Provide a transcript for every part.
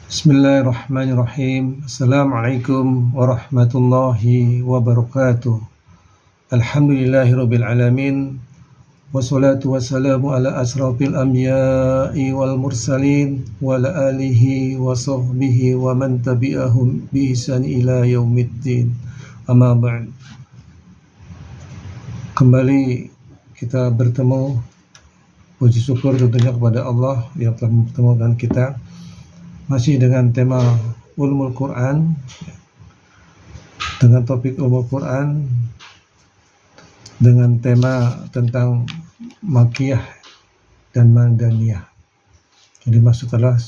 Bismillahirrahmanirrahim. Assalamualaikum warahmatullahi wabarakatuh. Alhamdulillahirabbil alamin. Wassalatu wassalamu ala asrafil anbiya'i wal mursalin wa ala alihi wa sahbihi wa man tabi'ahum bi ihsan ila yaumiddin. Amma ba'd. Kembali kita bertemu, puji syukur tentunya kepada Allah yang telah mempertemukan kita masih dengan tema Ulumul Quran, dengan topik Ulumul Quran dengan tema tentang Makkiyah dan Madaniyah. Jadi maksud adalah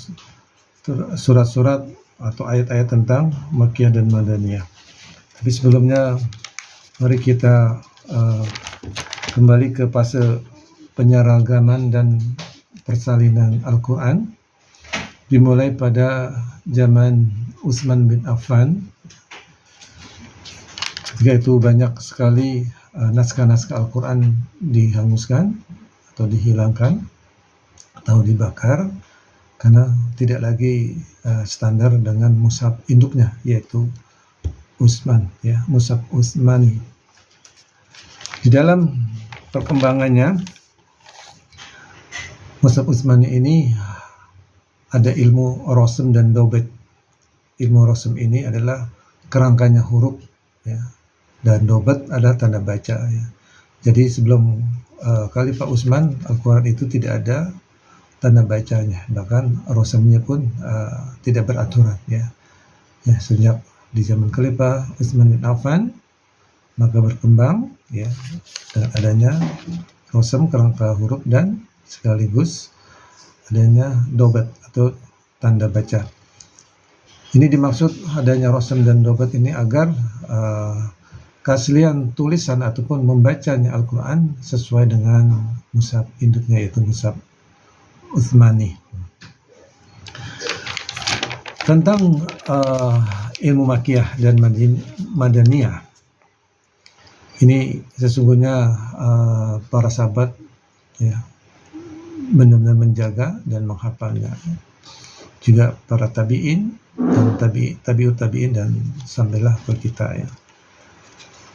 surat-surat atau ayat-ayat tentang Makkiyah dan Madaniyah. Tapi sebelumnya mari kita kembali ke fase penyeragaman dan persalinan Al-Quran, dimulai pada zaman Utsman bin Affan. Ketika itu banyak sekali naskah-naskah Al-Quran dihanguskan atau dihilangkan atau dibakar karena tidak lagi standar dengan mushaf induknya, yaitu Utsman, ya, mushaf Utsmani. Di dalam perkembangannya mushaf Utsmani ini ada ilmu rosem dan dobet. Ilmu rosem ini adalah kerangkanya huruf, ya, dan dobet adalah tanda baca, ya. Jadi sebelum Khalifah Utsman, Al-Quran itu tidak ada tanda bacanya, bahkan rosemnya pun tidak beraturan, ya. Sejak di zaman Khalifah Utsman bin Affan maka berkembang, ya, dengan adanya rosem kerangka huruf dan sekaligus adanya dobet atau tanda baca. Ini dimaksud adanya rosem dan dobet ini agar keaslian tulisan ataupun membacanya Al-Quran sesuai dengan mushaf induknya, yaitu mushaf Utsmani. Tentang ilmu Makkiyah dan Madaniyah, ini sesungguhnya para sahabat, ya, benar-benar menjaga dan menghafalnya. Juga para tabi'in dan tabi'ut tabi'in dan sampailah ke kita, ya.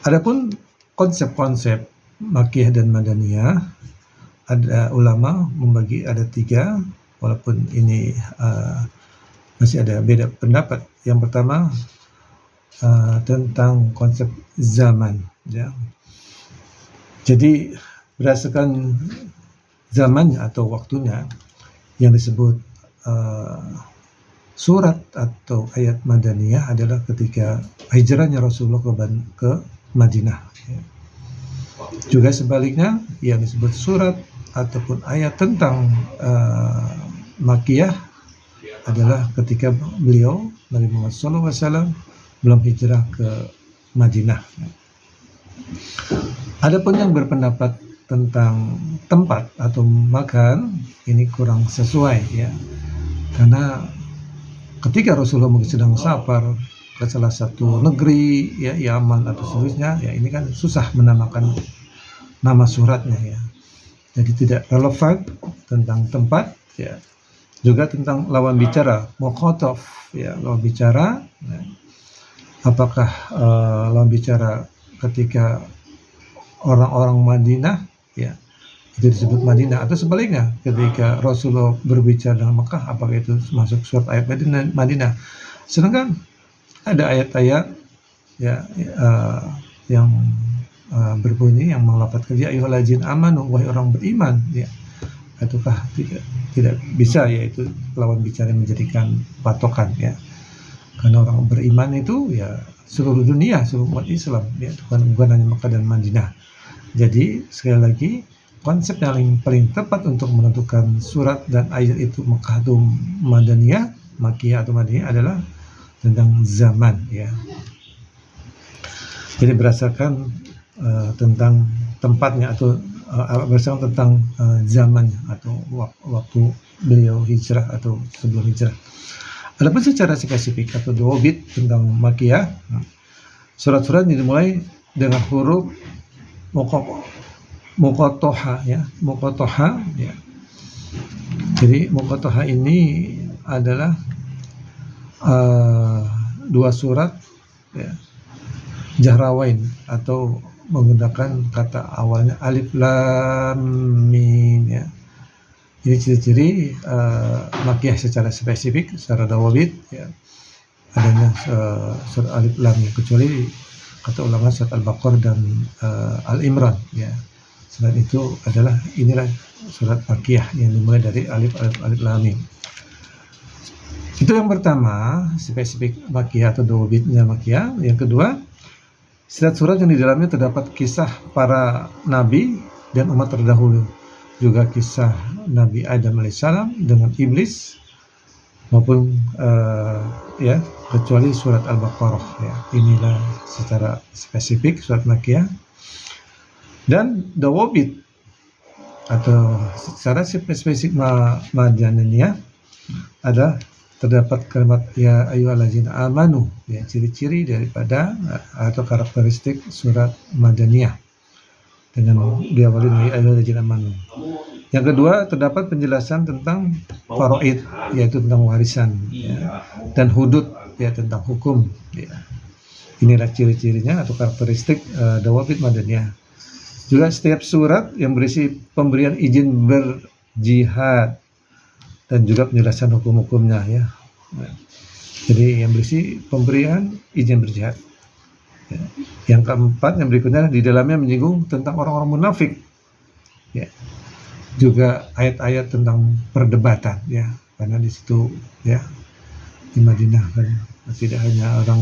Adapun konsep-konsep Makkiyah dan Madaniyah, ada ulama membagi ada 3, walaupun ini masih ada beda pendapat. Yang pertama tentang konsep zaman, ya. Jadi berdasarkan zamannya atau waktunya yang disebut surat atau ayat Madaniyah adalah ketika hijrahnya Rasulullah ke Madinah, ya. Juga sebaliknya yang disebut surat ataupun ayat tentang Makkiyah adalah ketika beliau Nabi Muhammad SAW belum hijrah ke Madinah. Adapun yang berpendapat tentang tempat atau makan, ini kurang sesuai, ya, karena ketika Rasulullah mungkin sedang safar ke salah satu negeri, ya, Yaman atau seterusnya, ya, ini kan susah menamakan nama suratnya, ya. Jadi tidak relevan tentang tempat, ya. Juga tentang lawan bicara, muqattaf, ya, lawan bicara, ya. Apakah lawan bicara ketika orang-orang Madinah, ya, itu disebut Madinah, atau sebaliknya ketika Rasulullah berbicara dengan Mekah, apakah itu masuk surat ayat Madinah. Sedangkan ada ayat-ayat, ya, yang berbunyi yang melafadzkan ya ayyuhallazina amanu, wahai orang beriman, ya. Ataukah tidak bisa, yaitu lawan bicara yang menjadikan patokan, ya. Karena orang beriman itu, ya, seluruh dunia, seluruh umat Islam, ya, bukan hanya Mekah dan Madinah. Jadi sekali lagi konsep yang paling tepat untuk menentukan surat dan ayat itu Makkah atau Madaniyah, Makkiyah atau Madaniyah adalah tentang zaman, ya. Jadi berdasarkan tentang tempatnya atau berdasarkan tentang zaman atau waktu beliau hijrah atau sebelum hijrah. Adapun secara spesifik atau dhawabit tentang Makkiyah, surat-surat dimulai dengan huruf muqattahah, ya, muqattahah, ya. Jadi muqattahah ini adalah dua surat ya, Jahrawain atau menggunakan kata awalnya alif lam mim ya. Ini ciri-ciri makiyah secara spesifik, secara dawabit ya, adanya surat alif lam mim, kecuali kata ulama surat Al-Baqarah dan Al-Imran ya. Selain itu adalah inilah surat makiyah yang dimulai dari alif lam mim. Itu yang pertama, spesifik makiyah atau dawabitnya makiyah. Yang kedua, surat-surat yang di dalamnya terdapat kisah para nabi dan umat terdahulu, juga kisah Nabi Adam alaihissalam dengan iblis, maupun ya, kecuali surat Al-Baqarah ya. Inilah secara spesifik surat makiyah. Dan dawabit atau secara spesifik madaniyah ada terdapat kalimat ya ayyuhallazina amanu ya, ciri-ciri daripada atau karakteristik surat madaniyah dengan diawali dengan ya ayyuhallazina amanu. Yang kedua, terdapat penjelasan tentang faraid, yaitu tentang warisan ya, dan hudud ya, tentang hukum ya. Inilah ciri-cirinya atau karakteristik dawabit madaniyah. Juga setiap surat yang berisi pemberian izin berjihad dan juga penjelasan hukum-hukumnya ya. Jadi yang berisi pemberian izin berjihad ya. Yang keempat, yang berikutnya, di dalamnya menyinggung tentang orang-orang munafik ya. Juga ayat-ayat tentang perdebatan ya, karena di situ ya di Madinah kan tidak hanya orang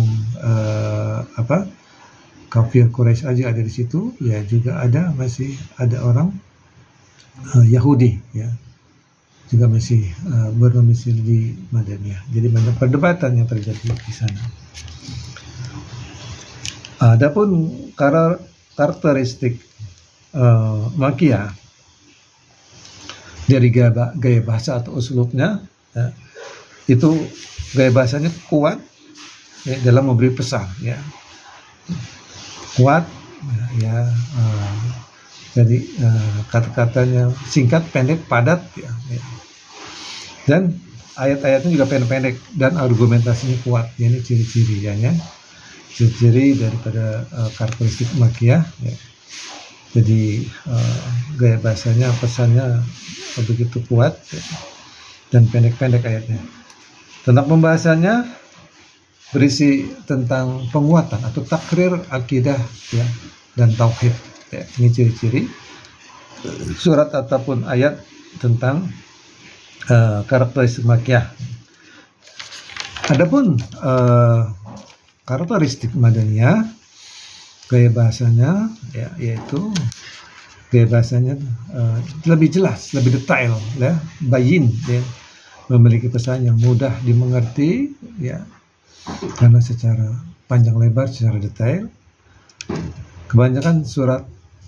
kafir Quraisy aja ada di situ ya, juga masih ada orang Yahudi ya, juga masih berdomisili di Madaniyah. Jadi banyak perdebatan yang terjadi di sana. Adapun karakteristik makiyah dari gaya bahasa atau uslubnya ya, itu gaya bahasanya kuat ya, dalam memberi pesan ya, kuat ya, jadi kata-katanya singkat, pendek, padat ya. Dan ayat-ayatnya juga pendek-pendek dan argumentasinya kuat ya. Ini ciri-cirinya, ciri-ciri daripada karakteristik makiyah ya. Jadi gaya bahasanya, pesannya begitu kuat ya, dan pendek-pendek ayatnya. Tentang pembahasannya berisi tentang penguatan atau takrir akidah ya, dan tauhid ya. Ini ciri-ciri surat ataupun ayat tentang karakteristik makiyah. Adapun karakteristik madaniyah, gaya bahasanya ya, yaitu gaya bahasanya lebih jelas, lebih detail ya, bayin ya, memiliki pesan yang mudah dimengerti ya, karena secara panjang lebar, secara detail. Kebanyakan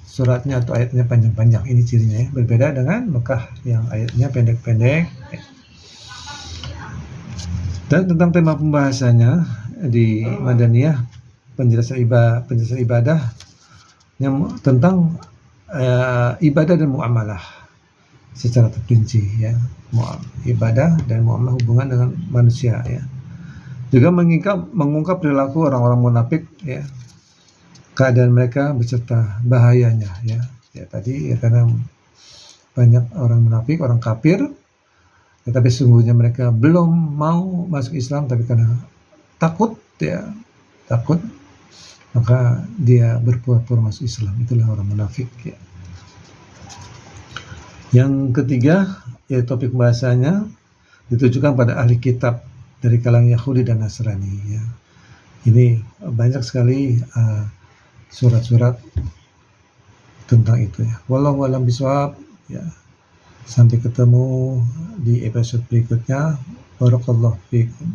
suratnya atau ayatnya panjang-panjang, ini cirinya ya. Berbeda dengan Mekah yang ayatnya pendek-pendek ya. Dan tentang tema pembahasannya di Madaniyah, penjelasan ibadah yang tentang ibadah dan muamalah secara terperinci ya, ibadah dan muamalah hubungan dengan manusia ya. Juga mengungkap perilaku orang-orang munafik ya, keadaan mereka beserta bahayanya ya. Ya tadi ya, karena banyak orang munafik, orang kafir, tetapi sungguhnya mereka belum mau masuk Islam, tapi karena takut ya, takut, maka dia berpura-pura masuk Islam. Itulah orang munafik ya. Yang ketiga, ya, topik bahasanya ditujukan pada ahli kitab dari kalangan Yahudi dan Nasrani ya. Ini banyak sekali surat-surat tentang itu ya. Wallahu a'lam bishawab ya. Sampai ketemu di episode berikutnya. Barakallahu fiikum.